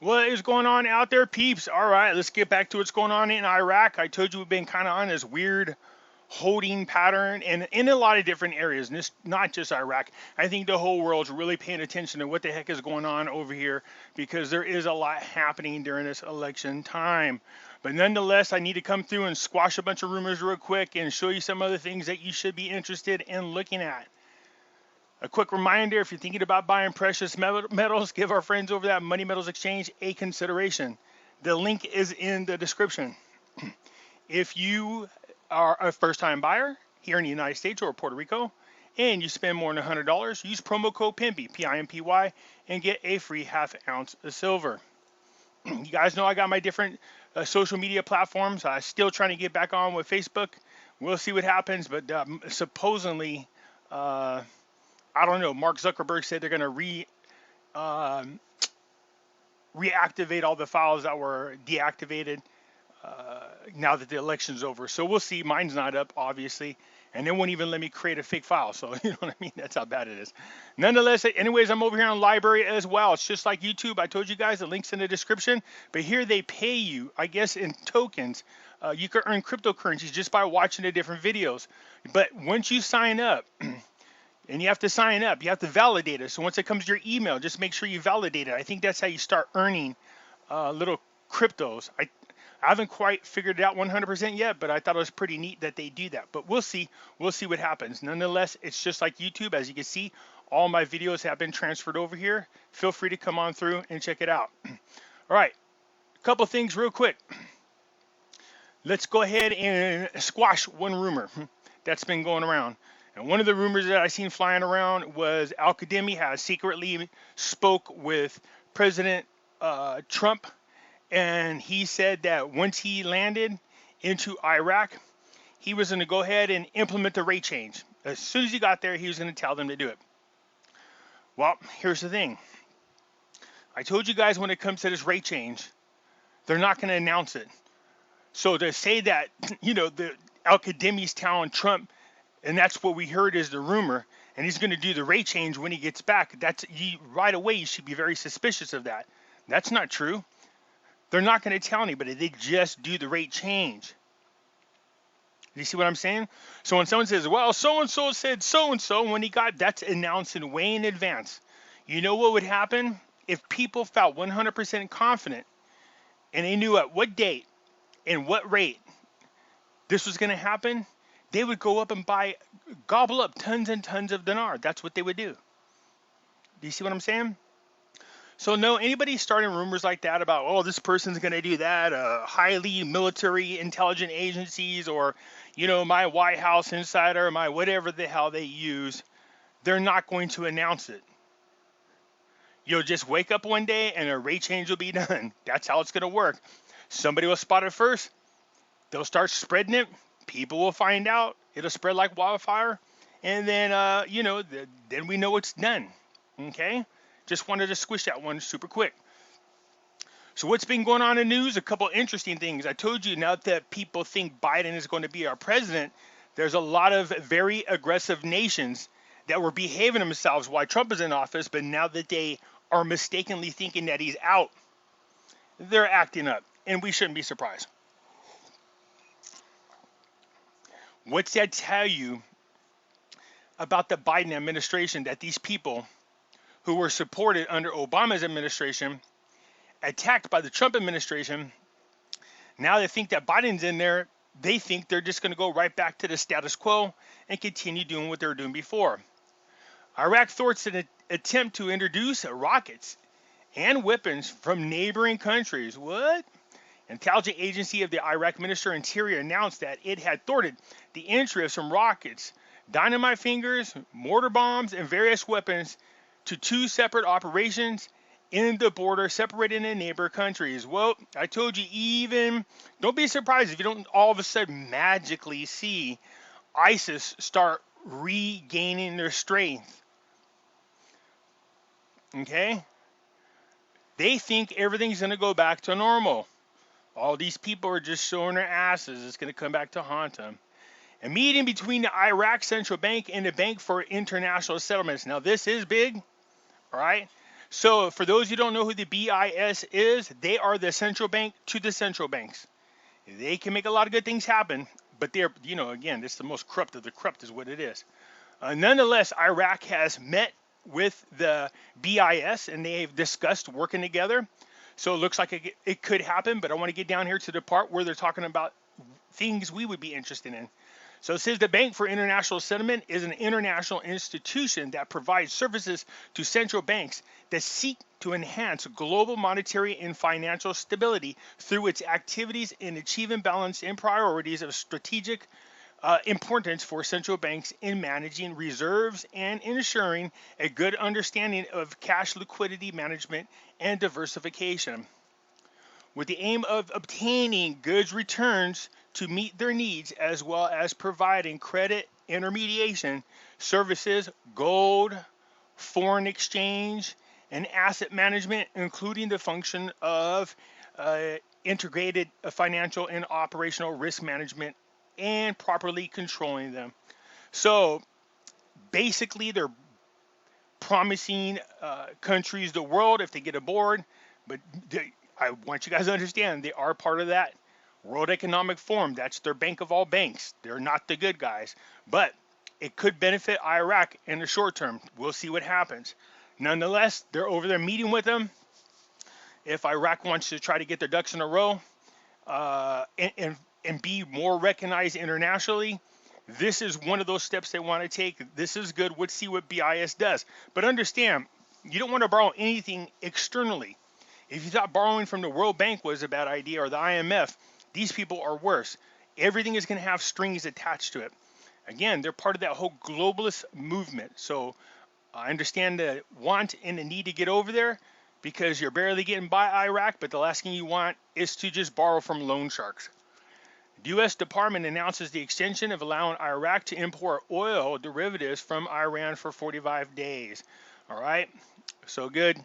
What is going on out there, peeps? All right, let's get back to what's going on in Iraq. I told you we've been kind of on this weird holding pattern and in a lot of different areas, and it's not just Iraq. I think the whole world's really paying attention to what the heck is going on over here because there is a lot happening during this election time. But nonetheless, I need to come through and squash a bunch of rumors real quick and show you some other things that you should be interested in looking at. A quick reminder, if you're thinking about buying precious metals, give our friends over at Money Metals Exchange a consideration. The link is in the description. If you are a first-time buyer here in the United States or Puerto Rico, and you spend more than $100, use promo code PIMPY, P-I-M-P-Y, and get a free half ounce of silver. You guys know I got my different social media platforms. I'm still trying to get back on with Facebook. We'll see what happens, but supposedly... I don't know. Mark Zuckerberg said they're going to reactivate all the files that were deactivated now that the election's over. So we'll see. Mine's not up, obviously. And they won't even let me create a fake file. So you know what I mean? That's how bad it is. Nonetheless, anyways, I'm over here on LBRY as well. It's just like YouTube. I told you guys the link's in the description. But here they pay you, I guess, in tokens. You can earn cryptocurrencies just by watching the different videos. But once you sign up... And you have to sign up. You have to validate it. So once it comes to your email, just make sure you validate it. I think that's how you start earning little cryptos. I haven't quite figured it out 100% yet, but I thought it was pretty neat that they do that. But we'll see. We'll see what happens. Nonetheless, it's just like YouTube. As you can see, all my videos have been transferred over here. Feel free to come on through and check it out. All right. A couple things real quick. Let's go ahead and squash one rumor that's been going around. And one of the rumors that I seen flying around was Al-Qademi has secretly spoke with President Trump, and he said that once he landed into Iraq, he was going to go ahead and implement the rate change. As soon as he got there, he was going to tell them to do it. Well, here's the thing. I told you guys when it comes to this rate change, they're not going to announce it. So to say that, the Al-Qademi's telling Trump, and that's what we heard is the rumor, and he's going to do the rate change when he gets back. Right away, you should be very suspicious of that. That's not true. They're not going to tell anybody. They just do the rate change. Do you see what I'm saying? So when someone says, well, so-and-so said so-and-so, when he got, that's announced in way in advance. You know what would happen? If people felt 100% confident, and they knew at what date and what rate this was going to happen, they would go up and gobble up tons and tons of dinar. That's what they would do. Do you see what I'm saying? So no, anybody starting rumors like that about, oh, this person's going to do that, highly military intelligent agencies or, my White House insider, my whatever the hell they use, they're not going to announce it. You'll just wake up one day and a rate change will be done. That's how it's going to work. Somebody will spot it first. They'll start spreading it. People will find out. It'll spread like wildfire. And then, then we know it's done. Okay? Just wanted to squish that one super quick. So what's been going on in the news? A couple interesting things. I told you now that people think Biden is going to be our president, there's a lot of very aggressive nations that were behaving themselves while Trump is in office, but now that they are mistakenly thinking that he's out, they're acting up. And we shouldn't be surprised. What's that tell you about the Biden administration, that these people who were supported under Obama's administration, attacked by the Trump administration, now they think that Biden's in there, they think they're just going to go right back to the status quo and continue doing what they were doing before. Iraq thwarts an attempt to introduce rockets and weapons from neighboring countries. What? Intelligence agency of the Iraq Minister of Interior announced that it had thwarted the interest from rockets, dynamite fingers, mortar bombs, and various weapons to two separate operations in the border separated in neighbor countries. Well, I told you, don't be surprised if you don't all of a sudden magically see ISIS start regaining their strength. Okay? They think everything's going to go back to normal. All these people are just showing their asses. It's going to come back to haunt them. A meeting between the Iraqi Central Bank and the Bank for International Settlements. Now, this is big, all right? So for those who don't know who the BIS is, they are the central bank to the central banks. They can make a lot of good things happen, but they're, again, it's the most corrupt of the corrupt is what it is. Nonetheless, Iraq has met with the BIS and they've discussed working together. So it looks like it could happen, but I want to get down here to the part where they're talking about things we would be interested in. So it says the Bank for International Settlement is an international institution that provides services to central banks that seek to enhance global monetary and financial stability through its activities in achieving balance and priorities of strategic importance for central banks in managing reserves and ensuring a good understanding of cash liquidity management and diversification, with the aim of obtaining good returns to meet their needs, as well as providing credit intermediation services, gold, foreign exchange, and asset management, including the function of integrated financial and operational risk management and properly controlling them. So basically, they're promising countries the world if they get aboard, but I want you guys to understand they are part of that World Economic Forum. That's their bank of all banks. They're not the good guys, but it could benefit Iraq in the short term. We'll see what happens. Nonetheless, they're over there meeting with them. If Iraq wants to try to get their ducks in a row and be more recognized internationally, this is one of those steps they want to take. This is good. Let's see what BIS does. But understand, you don't want to borrow anything externally. If you thought borrowing from the World Bank was a bad idea or the IMF, these people are worse. Everything is going to have strings attached to it. Again, they're part of that whole globalist movement. So I understand the want and the need to get over there because you're barely getting by Iraq, but the last thing you want is to just borrow from loan sharks. The U.S. Department announces the extension of allowing Iraq to import oil derivatives from Iran for 45 days. All right, so good.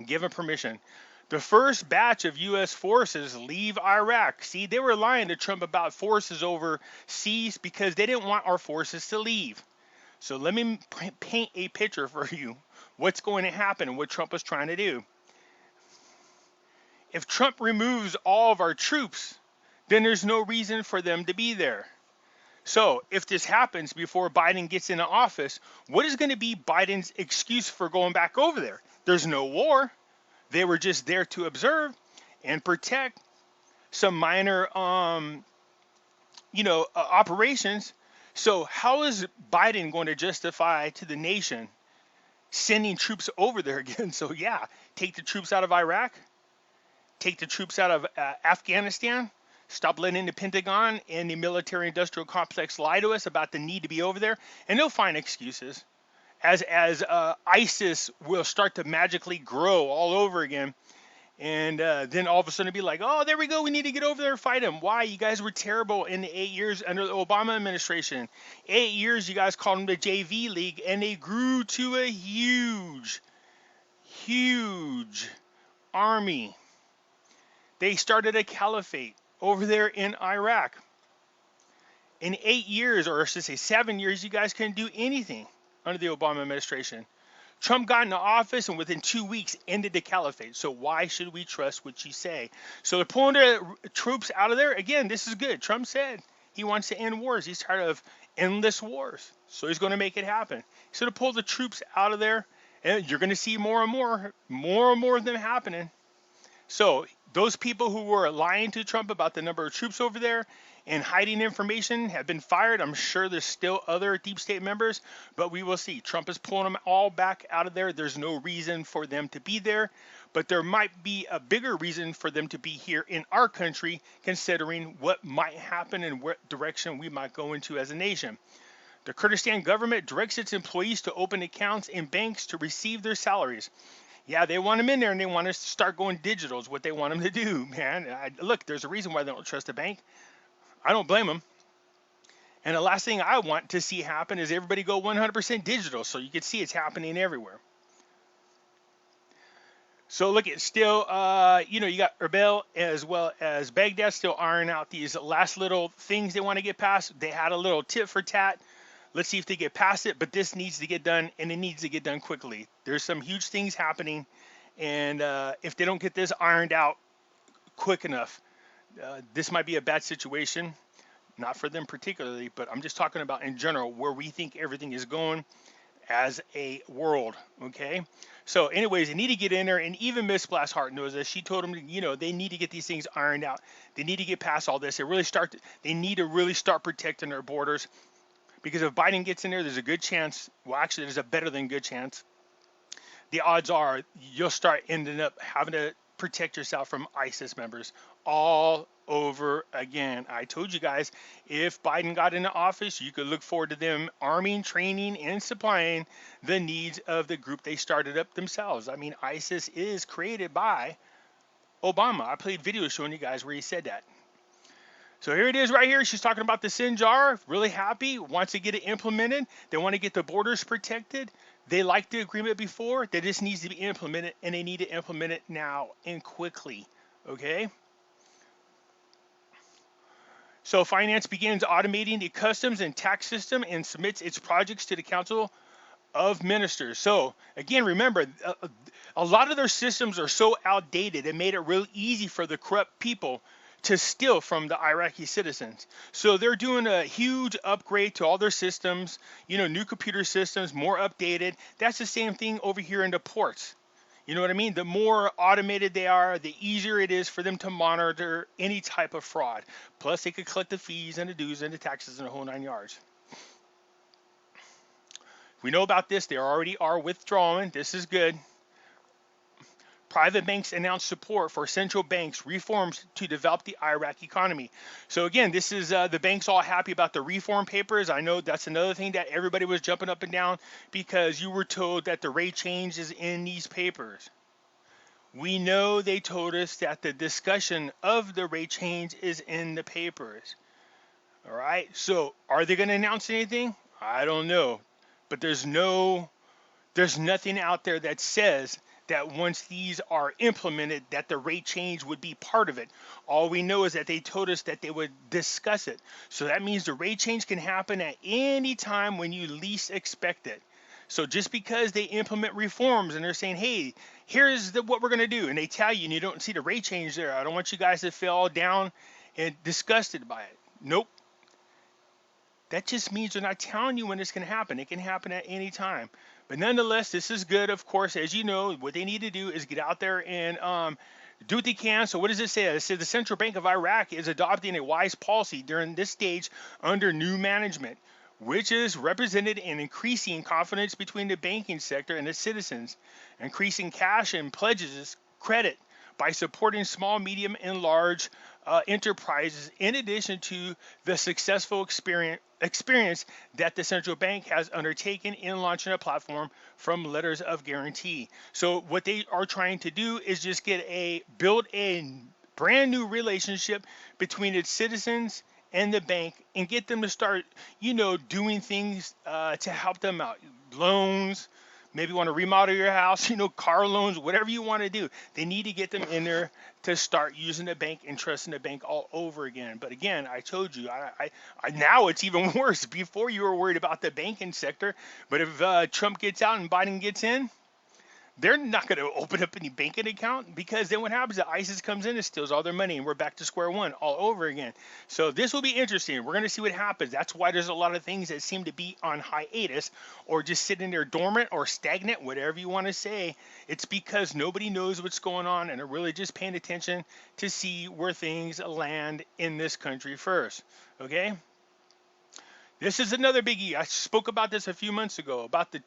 Given permission. The first batch of U.S. forces leave Iraq. See, they were lying to Trump about forces overseas because they didn't want our forces to leave. So let me paint a picture for you. What's going to happen and what Trump is trying to do. If Trump removes all of our troops, then there's no reason for them to be there. So if this happens before Biden gets into office, what is going to be Biden's excuse for going back over there? There's no war. They were just there to observe and protect some minor, operations. So how is Biden going to justify to the nation sending troops over there again? So yeah, take the troops out of Iraq, take the troops out of Afghanistan, stop letting the Pentagon and the military-industrial complex lie to us about the need to be over there, and they'll find excuses. As ISIS will start to magically grow all over again, and then all of a sudden be like, oh, there we go, we need to get over there and fight them. Why? You guys were terrible in the 8 years under the Obama administration. 8 years, you guys called them the JV League, and they grew to a huge, huge army. They started a caliphate over there in Iraq. In 8 years, or I should say 7 years, you guys couldn't do anything under the Obama administration. Trump got into office and within 2 weeks ended the caliphate. So why should we trust what you say? So they're pulling their troops out of there. Again, this is good. Trump said he wants to end wars. He's tired of endless wars. So he's going to make it happen. He's going to pull the troops out of there, and you're going to see more and more of them happening. So those people who were lying to Trump about the number of troops over there and hiding information have been fired. I'm sure there's still other deep state members, but we will see. Trump is pulling them all back out of there. There's no reason for them to be there, but there might be a bigger reason for them to be here in our country, considering what might happen and what direction we might go into as a nation. The Kurdistan government directs its employees to open accounts in banks to receive their salaries. Yeah, they want them in there and they want us to start going digital is what they want them to do, man. Look, there's a reason why they don't trust a bank. I don't blame them. And the last thing I want to see happen is everybody go 100% digital, so you can see it's happening everywhere. So look, it's still, you got Erbil as well as Baghdad still ironing out these last little things they want to get past. They had a little tit for tat Let's see if they get past it. But this needs to get done, and it needs to get done quickly. There's some huge things happening, and if they don't get this ironed out quick enough, this might be a bad situation. Not for them particularly, but I'm just talking about in general where we think everything is going as a world. Okay. So, anyways, they need to get in there, and even Miss Plashart knows this. She told them, they need to get these things ironed out. They need to get past all this. They need to really start protecting their borders, because if Biden gets in there, there's a good chance. Well, actually, there's a better than good chance. The odds are you'll start ending up having to protect yourself from ISIS members all over again. I told you guys, if Biden got into office, you could look forward to them arming, training, and supplying the needs of the group they started up themselves. I mean, ISIS is created by Obama. I played videos showing you guys where he said that. So here it is right here. She's talking about the Sinjar. Really happy. Wants to get it implemented. They want to get the borders protected. They liked the agreement before. That just needs to be implemented, and they need to implement it now and quickly. Okay? So finance begins automating the customs and tax system and submits its projects to the Council of Ministers. So again, remember, a lot of their systems are so outdated, it made it real easy for the corrupt people to steal from the Iraqi citizens. So they're doing a huge upgrade to all their systems, new computer systems, more updated. That's the same thing over here in the ports. You know what I mean? The more automated they are, the easier it is for them to monitor any type of fraud. Plus, they could collect the fees and the dues and the taxes and the whole 9 yards. We know about this. They already are withdrawing. This is good. Private banks announced support for central banks reforms to develop the Iraq economy. So again, this is the banks all happy about the reform papers. I know that's another thing that everybody was jumping up and down, because you were told that the rate change is in these papers. We know they told us that the discussion of the rate change is in the papers. All right. So are they going to announce anything? I don't know. But there's nothing out there that says that once these are implemented, that the rate change would be part of it. All we know is that they told us that they would discuss it. So that means the rate change can happen at any time when you least expect it. So just because they implement reforms and they're saying, hey, here's what we're going to do, and they tell you and you don't see the rate change there, I don't want you guys to feel down and disgusted by it. Nope. That just means they're not telling you when it's going to happen. It can happen at any time. But nonetheless, this is good. Of course, as you know, what they need to do is get out there and do what they can. So what does it say? It says the Central Bank of Iraq is adopting a wise policy during this stage under new management, which is represented in increasing confidence between the banking sector and its citizens, increasing cash and pledges credit by supporting small, medium, and large enterprises, in addition to the successful experience that the central bank has undertaken in launching a platform from letters of guarantee. So what they are trying to do is just build a brand new relationship between its citizens and the bank, and get them to start, doing things to help them out. Loans, maybe want to remodel your house, car loans, whatever you want to do. They need to get them in there to start using the bank and trusting the bank all over again. But again, I told you, I now it's even worse. Before you were worried about the banking sector, but if Trump gets out and Biden gets in, they're not going to open up any banking account, because then what happens is ISIS comes in and steals all their money, and we're back to square one all over again. So this will be interesting. We're going to see what happens. That's why there's a lot of things that seem to be on hiatus or just sitting there dormant or stagnant, whatever you want to say. It's because nobody knows what's going on, and they're really just paying attention to see where things land in this country first. Okay? This is another biggie. I spoke about this a few months ago, about the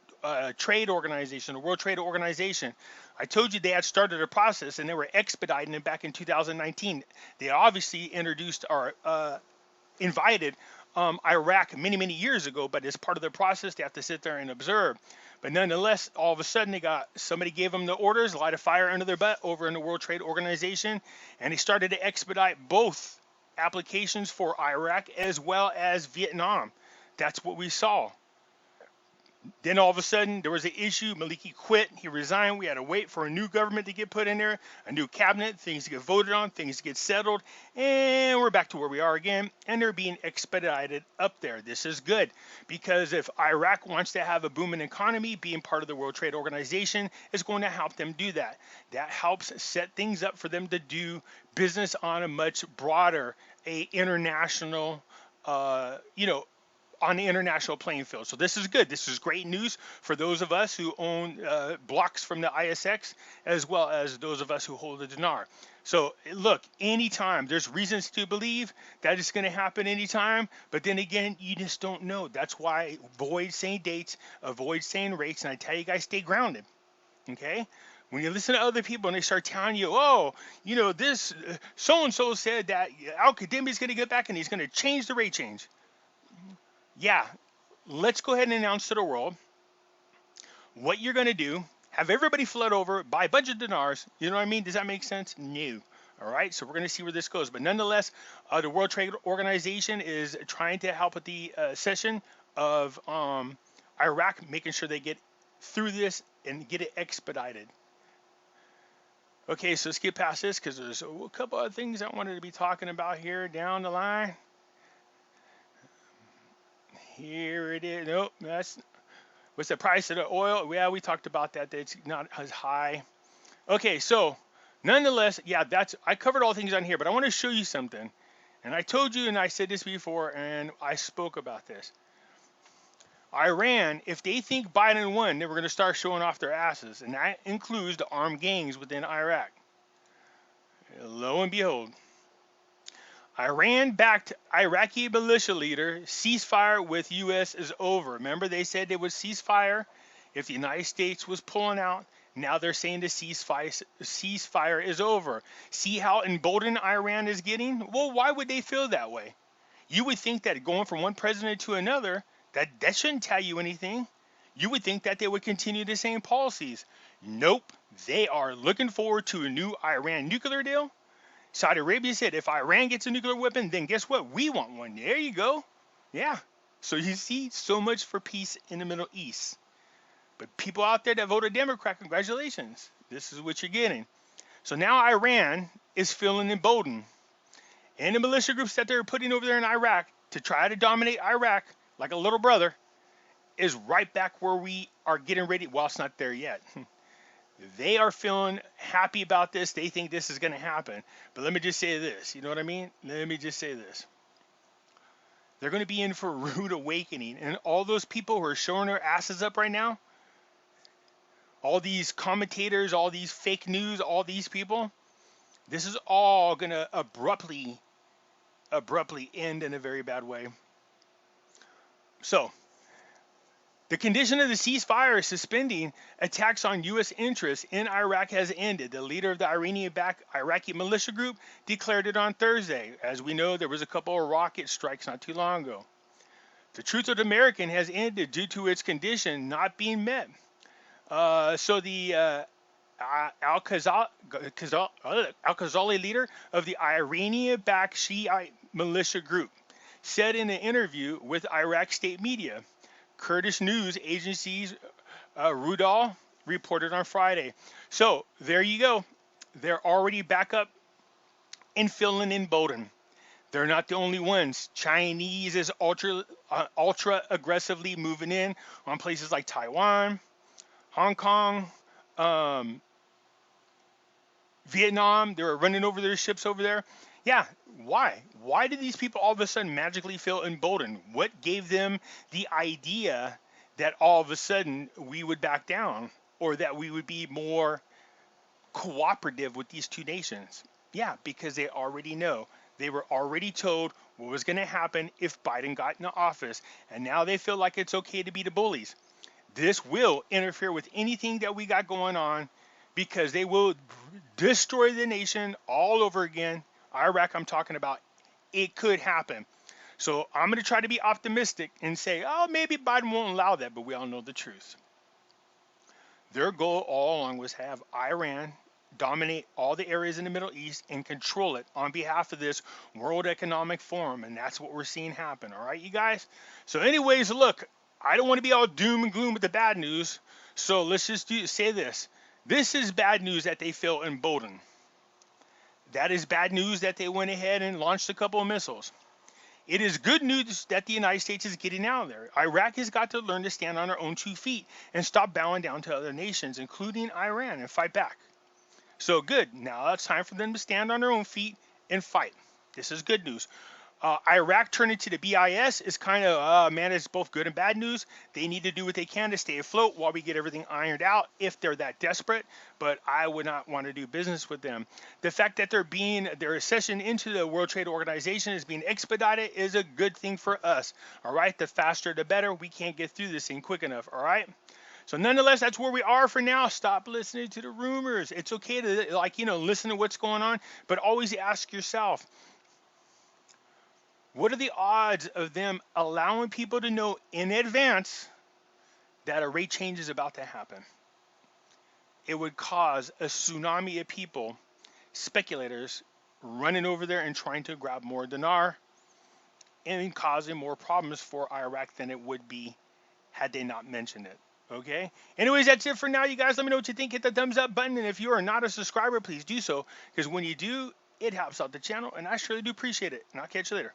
trade organization, the World Trade Organization. I told you they had started a process, and they were expediting it back in 2019. They obviously introduced or invited Iraq many, many years ago, but as part of the process, they have to sit there and observe. But nonetheless, all of a sudden, somebody gave them the orders, light a fire under their butt over in the World Trade Organization, and they started to expedite both applications for Iraq as well as Vietnam. That's what we saw. Then all of a sudden there was an issue. Maliki quit. He resigned. We had to wait for a new government to get put in there, a new cabinet, things to get voted on, things to get settled, and we're back to where we are again. And they're being expedited up there. This is good because if Iraq wants to have a booming economy, being part of the World Trade Organization is going to help them do that. That helps set things up for them to do business on a much broader, a international, you know, on the international playing field. So this is good. This is great news for those of us who own blocks from the ISX, as well as those of us who hold the dinar. So look, anytime there's reasons to believe that it's going to happen anytime, but then again, you just don't know. That's why avoid saying dates, avoid saying rates, and I tell you guys, stay grounded. Okay? When you listen to other people and they start telling you, oh, you know, this so-and-so said that Al-Qadimi is going to get back and he's going to change the rate change. Yeah, let's go ahead and announce to the world what you're going to do. Have everybody flood over, buy a bunch of dinars. You know what I mean? Does that make sense? No. All right, so we're going to see where this goes. But nonetheless, the World Trade Organization is trying to help with the session of Iraq, making sure they get through this and get it expedited. Okay, so let's get past this because there's a couple of things I wanted to be talking about here down the line. Here it is. Nope, that's what's the price of the oil? Yeah, we talked about that. It's not as high. Okay, so nonetheless, yeah, I covered all things on here, but I want to show you something. And I told you, and I said this before, and I spoke about this. Iran, if they think Biden won, they were going to start showing off their asses, and that includes the armed gangs within Iraq. Lo and behold. Iran-backed Iraqi militia leader, ceasefire with U.S. is over. Remember, they said they would ceasefire if the United States was pulling out. Now they're saying the ceasefire is over. See how emboldened Iran is getting? Well, why would they feel that way? You would think that going from one president to another, that shouldn't tell you anything. You would think that they would continue the same policies. Nope. They are looking forward to a new Iran nuclear deal. Saudi Arabia said, if Iran gets a nuclear weapon, then guess what? We want one. There you go. Yeah. So you see, so much for peace in the Middle East. But people out there that voted Democrat, congratulations. This is what you're getting. So now Iran is feeling emboldened. And the militia groups that they're putting over there in Iraq to try to dominate Iraq like a little brother is right back where we are getting ready. Well, it's not there yet. They are feeling happy about this. They think this is going to happen. But let me just say this. You know what I mean? Let me just say this. They're going to be in for a rude awakening. And all those people who are showing their asses up right now, all these commentators, all these fake news, all these people, this is all going to abruptly end in a very bad way. So, the condition of the ceasefire suspending attacks on U.S. interests in Iraq has ended. The leader of the Iranian-backed Iraqi militia group declared it on Thursday. As we know, there was a couple of rocket strikes not too long ago. The truce with American has ended due to its condition not being met. So the Al-Khazali leader of the Iranian-backed Shiite militia group said in an interview with Iraq state media, Kurdish news agencies Rudal reported on Friday. So there you go. They're already back up and feeling emboldened. They're not the only ones. Chinese is ultra aggressively moving in on places like Taiwan, Hong Kong, Vietnam. They were running over their ships over there. Yeah, why? Why did these people all of a sudden magically feel emboldened? What gave them the idea that all of a sudden we would back down or that we would be more cooperative with these two nations? Yeah, because they already know. They were already told what was going to happen if Biden got into office, and now they feel like it's okay to be the bullies. This will interfere with anything that we got going on because they will destroy the nation all over again. Iraq, I'm talking about, it could happen. So I'm going to try to be optimistic and say, oh, maybe Biden won't allow that, but we all know the truth. Their goal all along was to have Iran dominate all the areas in the Middle East and control it on behalf of this World Economic Forum, and that's what we're seeing happen. All right, you guys? So anyways, look, I don't want to be all doom and gloom with the bad news. So let's just say this. This is bad news that they feel emboldened. That is bad news that they went ahead and launched a couple of missiles. It is good news that the United States is getting out of there. Iraq has got to learn to stand on our own 2 feet and stop bowing down to other nations, including Iran, and fight back. So good. Now it's time for them to stand on their own feet and fight. This is good news. Iraq turning to the BIS is kind of, man, it's both good and bad news. They need to do what they can to stay afloat while we get everything ironed out if they're that desperate, but I would not want to do business with them. The fact that their accession into the World Trade Organization is being expedited is a good thing for us, all right? The faster, the better. We can't get through this thing quick enough, all right? So nonetheless, that's where we are for now. Stop listening to the rumors. It's okay to, listen to what's going on, but always ask yourself, what are the odds of them allowing people to know in advance that a rate change is about to happen? It would cause a tsunami of people, speculators, running over there and trying to grab more dinar and causing more problems for Iraq than it would be had they not mentioned it. Okay? Anyways, that's it for now, you guys. Let me know what you think. Hit the thumbs up button. And if you are not a subscriber, please do so. Because when you do, it helps out the channel. And I surely do appreciate it. And I'll catch you later.